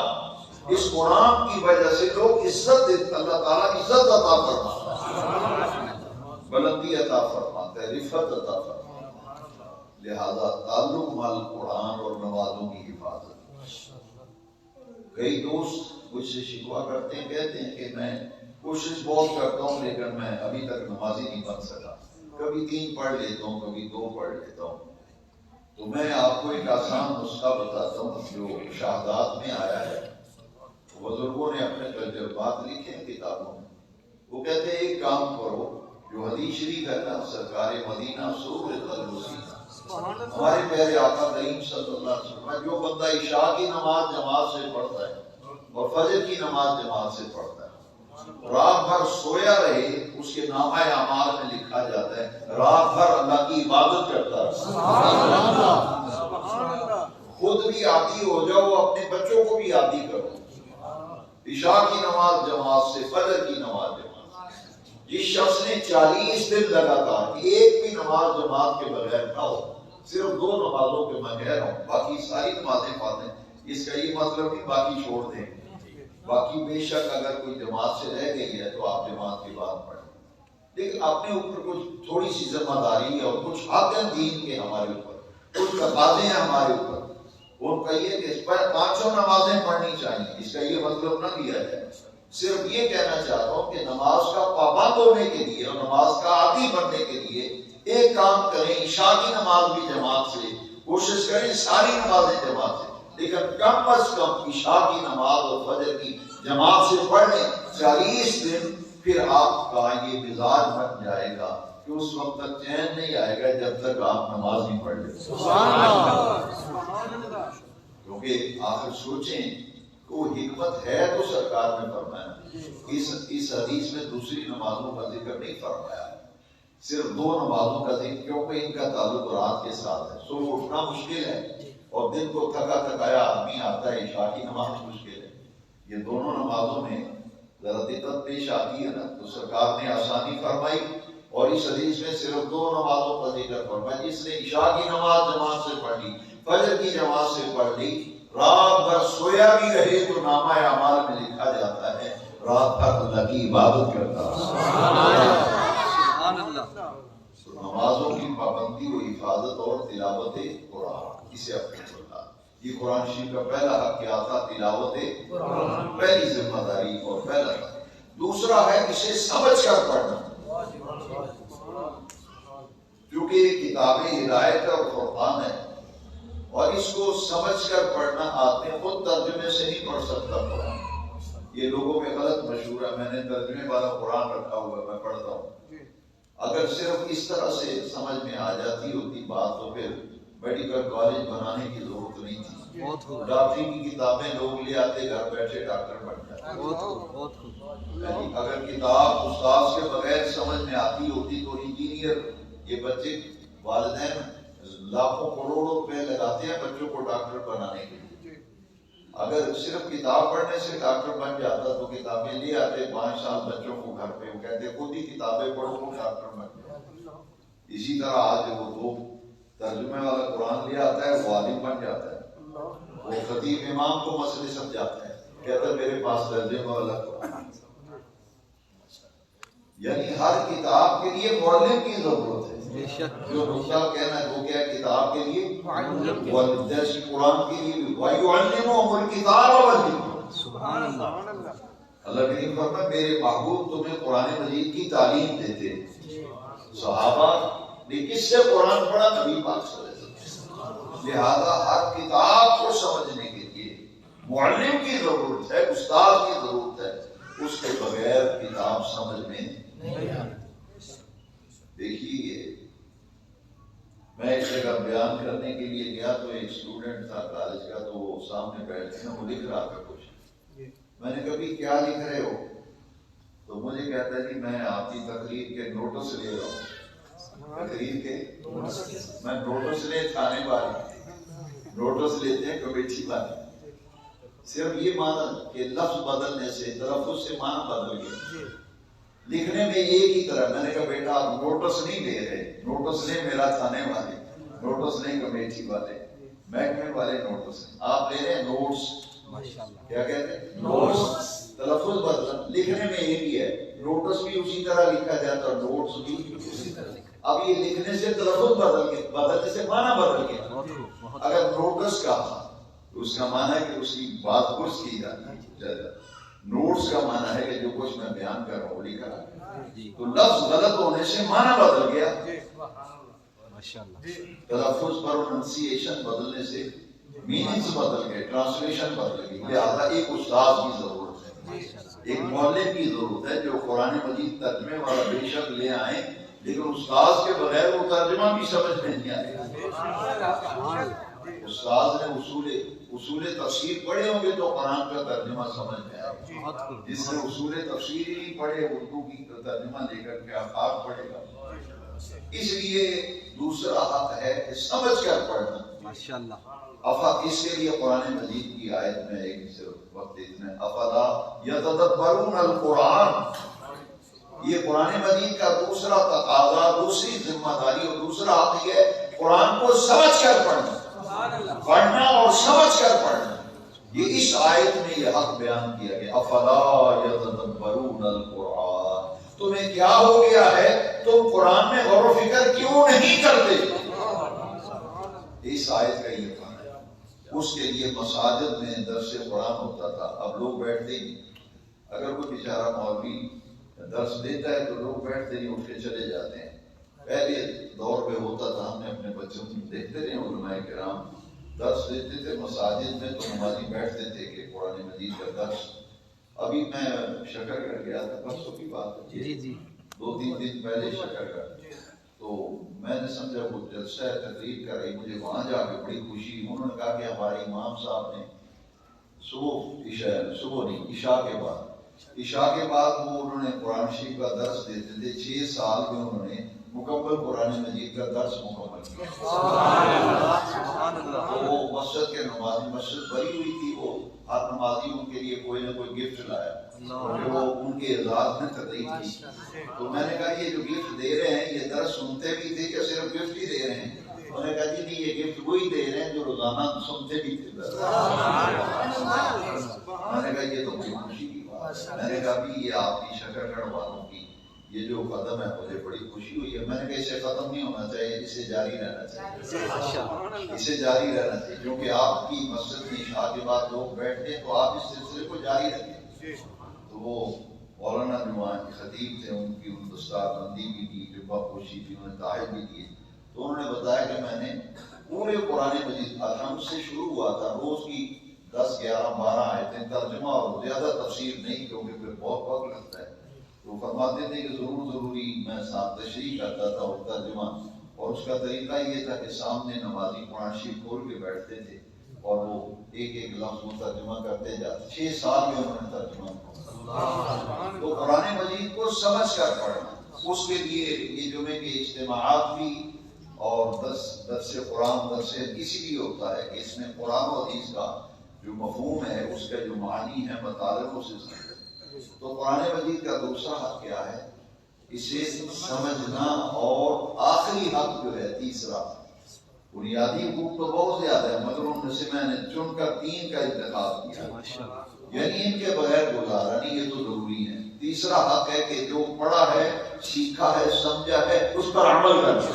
اس قرآن کی وجہ سے لوگ عزت دیتے، اللہ تعالیٰ عزت عطا فرماتا ہے، بلندی عطا فرماتا ہے، رفعت عطا فرماتا ہے۔ لہذا تعلق مال قرآن اور نمازوں کی حفاظت۔ کئی دوست مجھ سے شکوہ کرتے ہیں، کہتے ہیں کہ میں کوشش بہت کرتا ہوں لیکن میں ابھی تک نمازی نہیں بن سکا، کبھی 3 پڑھ لیتا ہوں، کبھی 2 پڑھ لیتا ہوں۔ تو میں آپ کو ایک آسان نسخہ بتاتا ہوں جو شہادات میں آیا ہے، بزرگوں نے اپنے تجربات لکھے ہیں کتابوں میں۔ وہ کہتے ہیں ایک کام کرو، جو حدیث شریف ہے نا، سرکار مدینہ سرور قلب سینا، ہمارے پیارے آقا کریم صلی اللہ علیہ وسلم، جو بندہ عشاء کی نماز جماعت سے پڑھتا ہے اور فجر کی نماز جماعت سے پڑھتا ہے، رات بھر سویا رہے، اس کے نامہ اعمال میں لکھا جاتا ہے رات بھر اللہ کی عبادت کرتا ہے۔ خود بھی عادی ہو جاؤ، اپنے بچوں کو بھی عادی کرو، عشاء کی نماز جماعت سے، فجر کی نماز جماعت سے۔ جس شخص نے 40 دن لگاتار ایک بھی نماز جماعت کے بغیر نہ ہو، صرف 2 نمازوں کے میں کہہ رہا ہوں، باقی ساری نمازیں پڑھیں، اس کا یہ مطلب نہیں باقی چھوڑ دیں، باقی بے شک اگر کوئی جماعت سے رہ گئی ہے تو آپ جماعت کی بات پڑھیں، لیکن اپنے اوپر کچھ تھوڑی سی ذمہ داری ہے اور کچھ حق ہیں دین کے ہمارے اوپر، کچھ تقاضے ہیں ہمارے اوپر، ان کا یہ کہ 5 نمازیں پڑھنی چاہیے، اس کا یہ مطلب نہ لیا جائے، صرف یہ کہنا چاہتا ہوں کہ نماز کا پابند ہونے کے لیے اور نماز کا عادی بننے کے لیے ایک کام کریں، عشاء کی نماز بھی جماعت سے، کوشش کریں ساری نمازیں جماعت سے، لیکن کم از کم عشاء کی نماز اور فجر کی جماعت سے پڑھ لیں 40 دن، پھر آپ کا یہ مزاج بن جائے گا کہ اس وقت تک چین نہیں آئے گا جب تک آپ نماز نہیں پڑھ لیں۔ کیونکہ آخر سوچیں وہ حکمت ہے تو سرکار نے فرمایا، اس حدیث میں دوسری نمازوں کا ذکر نہیں فرمایا، صرف 2 نمازوں کا ذکر، کیونکہ ان کا تعلق رات کے ساتھ ہے، صبح اٹھنا مشکل ہے اور دن کو تھکا تھکایا آدمی آتا ہے، عشاء کی نماز مشکل ہے، یہ دونوں نمازوں میں ذرا دقت پیش آتی ہے نا، تو سرکار نے آسانی فرمائی اور اس حدیث میں صرف 2 نمازوں کا ذکر فرمایا۔ جس نے عشاء کی نماز جماعت سے پڑھ لی، فجر کی جماعت سے پڑھ لی، رات بھر سویا بھی رہے تو نامہ اعمال میں لکھا جاتا ہے رات بھر اللہ کی عبادت کرتا ہے۔ نمازوں کی پابندی و حفاظت اور تلاوت قرآن، اسے اپنے بتا، یہ قرآن شریف کا پہلا حق کیا تھا، تلاوت قرآن، پہلی ذمہ داری اور پہلا حق۔ دوسرا ہے اسے سمجھ کر پڑھنا، کیونکہ یہ کتاب ہدایت اور فرقان ہے، اور اس کو سمجھ کر پڑھنا آدمی خود ترجمے سے نہیں پڑھ سکتا قرآن، یہ لوگوں میں غلط مشہور ہے، میں نے ترجمے والا قرآن رکھا ہوا ہے، میں پڑھتا ہوں۔ اگر صرف اس طرح سے سمجھ میں آ جاتی ہوتی بات تو پھر میڈیکل کالج بنانے کی ضرورت نہیں تھی، ڈاکٹری کی کتابیں لوگ لے آتے، گھر بیٹھے ڈاکٹر بن جاتے۔ اگر کتاب استاذ کے بغیر سمجھ میں آتی ہوتی تو انجینئر، یہ بچے والدین لاکھوں کروڑوں روپے لگاتے ہیں بچوں کو ڈاکٹر بنانے کے لیے، اگر صرف کتاب پڑھنے سے ڈاکٹر بن جاتا تو کتابیں لے آتے 5 سال بچوں کو گھر پہ، وہ کہتے خود ہی کتابیں پڑھو وہ ڈاکٹر بن جاتا۔ اسی طرح آج وہ ترجمے والا قرآن لے آتا ہے، وہ عالم بن جاتا ہے، وہ خطیب امام کو مسئلے سمجھاتا ہے، کہتا ہے میرے پاس ترجمے والا قرآن۔ یعنی ہر کتاب کے لیے معلم کی ضرورت ہے، جو نقطہ کہنا ہے وہ کیا ہے، کتاب کے لیے جیسے قرآن کے لیے وَيُعَلِّمُهُمُ الْكِتَابَ وَالْحِكْمَةَ، سبحان اللہ، اللہ کریم فرماتا میرے محبوب تمہیں قرآن مجید کی تعلیم دیتے۔ صحابہ نے کس سے قرآن پڑھا؟ نبی پاک صلی اللہ علیہ وسلم۔ لہذا ہر کتاب کو سمجھنے کے لیے معلم کی ضرورت ہے، استاد کی ضرورت ہے، اس کے بغیر کتاب سمجھ میں نہیں آتی۔ دیکھیے میں ایک جگہ بیان کرنے کے لیے گیا تو ایک اسٹوڈنٹ تھا کالج کا، تو وہ سامنے بیٹھے نا، وہ لکھ رہا تھا کچھ، میں نے کبھی کیا لکھ رہے ہو؟ تو مجھے کہتا ہے کہ میں آپ کی تقریر کے نوٹس لے رہا ہوں۔ تقریر کے میں نوٹس لے، کھانے والے نوٹس لیتے ہیں کمیٹی والے، صرف یہ معنی کہ لفظ بدلنے سے تلفظ سے معنی بدل گیا. لکھنے میں ایک ہی طرح. میں نے کہا بیٹا آپ نوٹس نہیں لے رہے, نوٹس نہیں میرا تھانے والے, نوٹس نہیں کمیٹی والے, محکمے والے نوٹس نہیں, آپ لے رہے ہیں نوٹس. کیا کہتے ہیں؟ نوٹس. تلفظ بدل, لکھنے میں ایک ہی ہے, نوٹس بھی اسی طرح لکھا جاتا ہے, نوٹس بھی اسی طرح. اب یہ لکھنے سے تلفظ بدل گیا, بدلنے سے معنی بدل گیا. اگر نوٹس کہا تو اس کا معنی ہے کہ اس کی بات پرس کی جاتی ہے. نوٹس کا معنی ہے کہ جو کچھ میں بیان کر رہا ہوں لکھا ہے, تو لفظ غلط ہونے سے معنی بدل گیا. تلفظ پروننسیشن بدلنے سے میننگز بدل گئے, ٹرانسلیشن بدل گئی. لہٰذا ایک استاد کی ضرورت ہے, ایک معلم کی ضرورت ہے جو قرآن مجید ترجمے والا بے شک لے آئیں, لیکن استاد کے بغیر وہ ترجمہ بھی سمجھ میں نہیں آئے. استاد نے اصول تفسیر پڑھے ہوں گے تو قرآن کا ترجمہ سمجھ میں آئے گا. جس نے اصول تفسیر ہی نہیں پڑھے اردو کی ترجمہ لے کر کے آفاق پڑھے گا. اس لیے دوسرا حق ہے کہ سمجھ کر پڑھنا. ماشاءاللہ. اس کے لیے قرآن مجید کی آیت میں ایک صرف وقت اتنا, افلا یتدبرون القرآن, یہ قرآن مجید کا دوسرا تقاضا, دوسری ذمہ داری اور دوسرا حق یہ ہے قرآن کو سمجھ کر پڑھنا, پڑھنا اور سمجھ کر پڑھنا. یہ اس آیت میں یہ حق بیان کیا گیا, افلا یتدبرون القرآن, تمہیں کیا ہو گیا ہے, تم قرآن میں غور و فکر کیوں نہیں کرتے. اس آیت کا یہ کہا ہے. اس کے لیے مساجد میں درس قرآن ہوتا تھا, اب لوگ بیٹھتے نہیں. اگر کوئی بیچارہ مولوی درس دیتا ہے تو لوگ بیٹھتے نہیں, اٹھ کے چلے جاتے ہیں. پہلے دور پہ ہوتا تھا, ہم نے اپنے بچوں کو دیکھتے رہے, علماء کرام درس دیتے تھے مساجد میں تو نمازی بیٹھتے تھے کہ قرآن مجید کا درس. ابھی میں شکر گڑھ گیا تھا, پرسوں کی بات ہے, 2-3 دن پہلے شکر گڑھ, تو میں نے سمجھا وہ جلسہ ہے, تقریر کر رہی, مجھے وہاں جا کے بڑی خوشی. انہوں نے کہا کہ ہمارے امام صاحب نے عشاء کے بعد وہ انہوں نے قرآن شریف کا درس دیتے تھے. 6 سال میں انہوں نے مکمل قرآن مجید کا درس مکمل کیا. وہ مسجد کے نمازی, مسجد بھری ہوئی تھی, وہ ہر نمازی ان کے لیے کوئی نہ کوئی گفٹ لایا, وہ ان کے اعزاز میں تقریب کی. تو میں نے کہا یہ جو گفٹ دے رہے ہیں یہ درس سنتے بھی تھے یا صرف گفٹ ہی دے رہے ہیں؟ انہوں نے کہا جی نہیں, یہ گفٹ وہی دے رہے ہیں جو روزانہ سنتے بھی تھے. میں نے کہا یہ تو بڑی خوشی کی بات ہے. میں نے کہا بھی یہ آپ کی شکر گڑھ والوں کی یہ جو قدم ہے مجھے بڑی خوشی ہوئی ہے. میں نے کہا اسے ختم نہیں ہونا چاہیے, اسے جاری رہنا چاہیے, اسے جاری رہنا چاہیے, کیونکہ آپ کی مسجد میں عشاء کے بعد لوگ بیٹھتے ہیں تو آپ اس سلسلے کو جاری رکھیں. تو وہ مولانا جو وہاں کے خطیب تھے, ان کی دستار بندی بھی کی, جبہ پوشی تھی, انہوں نے تحائف بھی دیے. تو انہوں نے بتایا کہ میں نے پورے قرآن مجید الحمد سے شروع ہوا تھا, روز کی 10-11-12 آیتیں ترجمہ, اور زیادہ تفسیر نہیں کیونکہ پھر بہت وقت لگتا ہے. تو فرماتے تھے کہ ضروری میں ساتھ تشریح کرتا تھا اور ترجمہ, اور اس کا طریقہ یہ تھا کہ سامنے نمازی قرآن شریف کھول کے بیٹھتے تھے اور وہ ایک لفظ کو ترجمہ کرتے جاتے. 6 سال میں انہوں نے ترجمہ کیا. تو قرآن مجید کو سمجھ کر پڑھنا, اس کے لیے یہ جمعے کے اجتماعات بھی اور درس قرآن, درس کسی بھی ہوتا ہے کہ اس میں قرآن و حدیث کا جو مفہوم ہے, اس کا جو معنی ہے, مطالب اسے سمجھیں. تو قرآن مجید کا دوسرا حق کیا ہے, اسے سمجھنا. اور آخری حق جو ہے تیسرا, بنیادی حقوق تو بہت زیادہ ہے مگر ان میں سے میں نے چن کر 3 کا انتخاب کیا, یعنی ان کے بغیر گزارا نہیں, یہ تو ضروری ہے. تیسرا حق ہے کہ جو پڑھا ہے, سیکھا ہے, سمجھا ہے, اس پر عمل کرنا.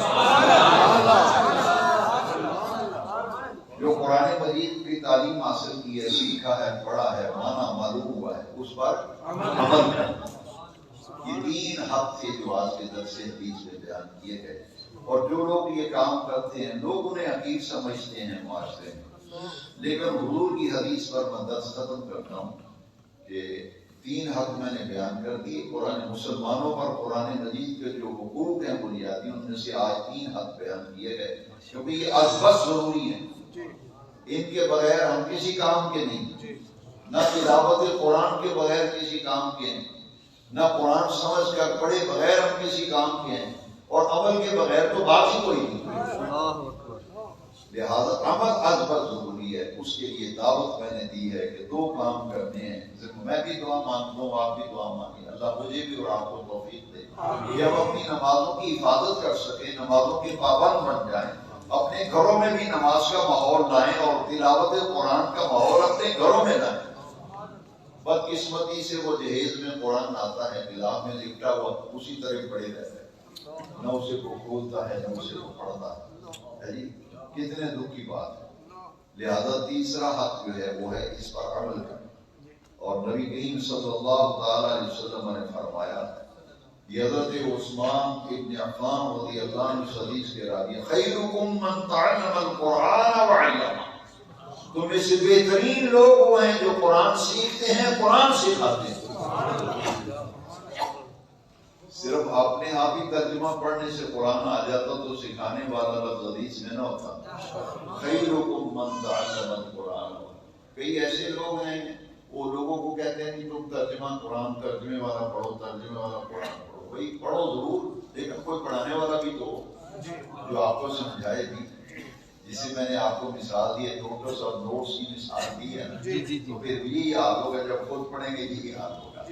جو قرآن مجید کی تعلیم حاصل کی ہے, سیکھا ہے, پڑھا ہے, معنی معلوم ہوا ہے, اس پر عمل کرنا. یہ 3 حق تھے جو آج کے درس حدیث میں بیان کیے گئے. اور جو لوگ یہ کام کرتے ہیں لوگ انہیں حقیر سمجھتے ہیں معاشرے میں, لیکن حضور کی حدیث پر میں درس ختم کرتا ہوں کہ 3 حق میں نے بیان کر دیے. قرآن مسلمانوں پر قرآن مجید کے جو حقوق ہیں بنیادی, ان میں سے آج 3 حق بیان کیے گئے, کیونکہ یہ ازبس ضروری ہیں. ان کے بغیر ہم کسی کام کے نہیں, نہ تلاوت قرآن کے بغیر کسی کام کے ہیں, نہ قرآن سمجھ کر پڑھے بغیر ہم کسی کام کے ہیں, اور عمل کے بغیر تو باقی کوئی نہیں. لہذا عمل از پر ضروری ہے. اس کے لیے دعوت میں نے دی ہے کہ 2 کام کرنے ہیں. میں بھی دعا مانگتا ہوں، آپ بھی دعا مانگیں، اللہ مجھے بھی اور آپ کو توفیق دے کہ ہم اپنی نمازوں کی حفاظت کر سکیں، نمازوں کے پابند بن جائیں، اپنے گھروں میں بھی نماز کا ماحول لائیں اور تلاوت قرآن کا ماحول اپنے گھروں میں لائیں. بدقسمتی سے وہ جہیز میں قرآن آتا ہے، غلاف میں لپٹا ہوا اسی طرح پڑے رہتا ہے، نہ اسے کو کھولتا ہے نہ اسے کو پڑھتا ہے. جی کتنے دکھ کی بات ہے. لہذا تیسرا حق جو ہے وہ ہے اس پر عمل کرنا. اور نبی کریم صلی اللہ تعالی علیہ وسلم نے فرمایا، یہ حضرت عثمان ابن عفان رضی اللہ عنہ حدیث کے راوی، خیرکم من تعلم القرآن وعلمہ، تم میں سے بہترین لوگ وہ ہیں جو قرآن سیکھتے ہیں، قرآن سکھاتے ہیں. صرف اپنے آپ ہی ترجمہ پڑھنے سے قرآن آ جاتا تو سکھانے والا لفظ حدیث میں نہ ہوتا. خیرکم من تعلم القرآن. کئی ایسے لوگ ہیں وہ لوگوں کو کہتے ہیں کہ تم ترجمہ قرآن، ترجمے والا پڑھو، ترجمے والا قرآن پڑھو. بھائی پڑھو ضرور، لیکن کوئی پڑھانے والا بھی تو جو آپ کو سمجھائے بھی. جسے میں نے آپ کو مثال دی ہے، نوٹس اور نوٹس کی مثال دی ہے، تو پھر بھی یہی حال ہوگا جب خود پڑھیں گے یہی حال ہوگا.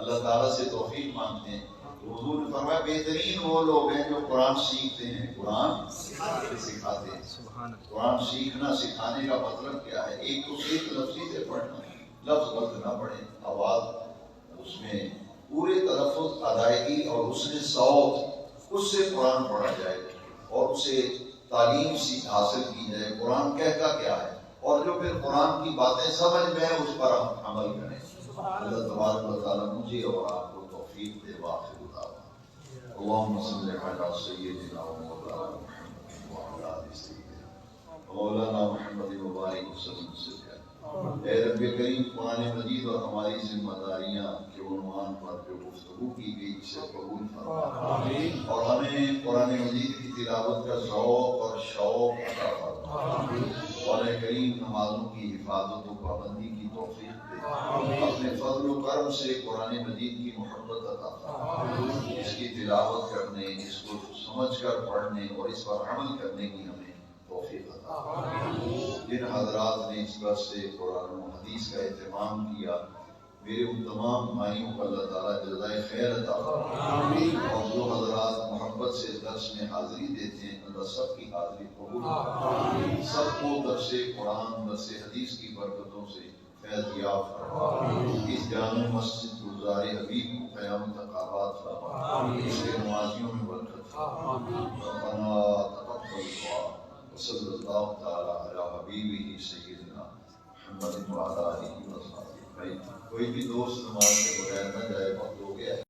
اللہ تعالیٰ سے توفیق مانگتے ہیں. حضور نے فرمایا بہترین وہ لوگ ہیں جو قرآن سیکھتے ہیں، قرآن سکھاتے ہیں. قرآن سیکھنا سکھانے کا مطلب کیا ہے؟ ایک تو ایک لفظی سے پڑھنا، لفظ غلط نہ پڑھیں، آواز اس میں پورے تلفظ ادائیگی اور اس نے صوت، اس سے قرآن پڑھا جائے اور اسے تعلیم حاصل کی جائے قرآن کہتا کیا ہے، اور جو پھر قرآن کی باتیں سمجھ میں اس پر ہم عمل کریں. اللہ تبارک و تعالیٰ مجھے اور آپ کو توفیق دے. واخر دعوانا اللہم صلی علی سیدنا و مولانا محمد وعلی آل سیدنا مولانا محمد مبارک وسلم. اے رب کریم، قرآن مجید اور ہماری ذمہ داریاں کے عنوان پر جو گفتگو کی گئی اسے قبول فرما اور ہمیں قرآن مجید کی تلاوت کا ذوق اور شوق عطا فرما. قرآن کریم نمازوں کی حفاظت و پابندی کی توفیق دے. اپنے فضل و کرم سے قرآن مجید کی محبت عطا فرما. اس کی تلاوت کرنے، اس کو سمجھ کر پڑھنے اور اس پر عمل کرنے کی ہمیں توفیق عطا فرما. جن حضرات نے اس بات سے قرآن و حدیث کا اہتمام کیا، میرے ان تمام بھائیوں کو اللہ تعالیٰ جزائے خیر عطا فرمائے. اور جو حضرات محبت سے درس میں حاضری دیتے ہیں، اللہ سب کی حاضری قبول فرمائے. سب کو درس قرآن، درس حدیث کی برکتوں سے فیض یاب فرمائے. اس جامع مسجد گلزار حبیب کو قیامت تک آباد فرمائے. اس کے نمازیوں میں برکت فرمائے. ربنا تقبل دعا وصلی اللہ تعالی علی حبیبہ سیدنا محمد وعلی آلہ وصحبہ. کوئی بھی دوست نماز کے بغیر نہ جائے، وقت ہو گیا ہے.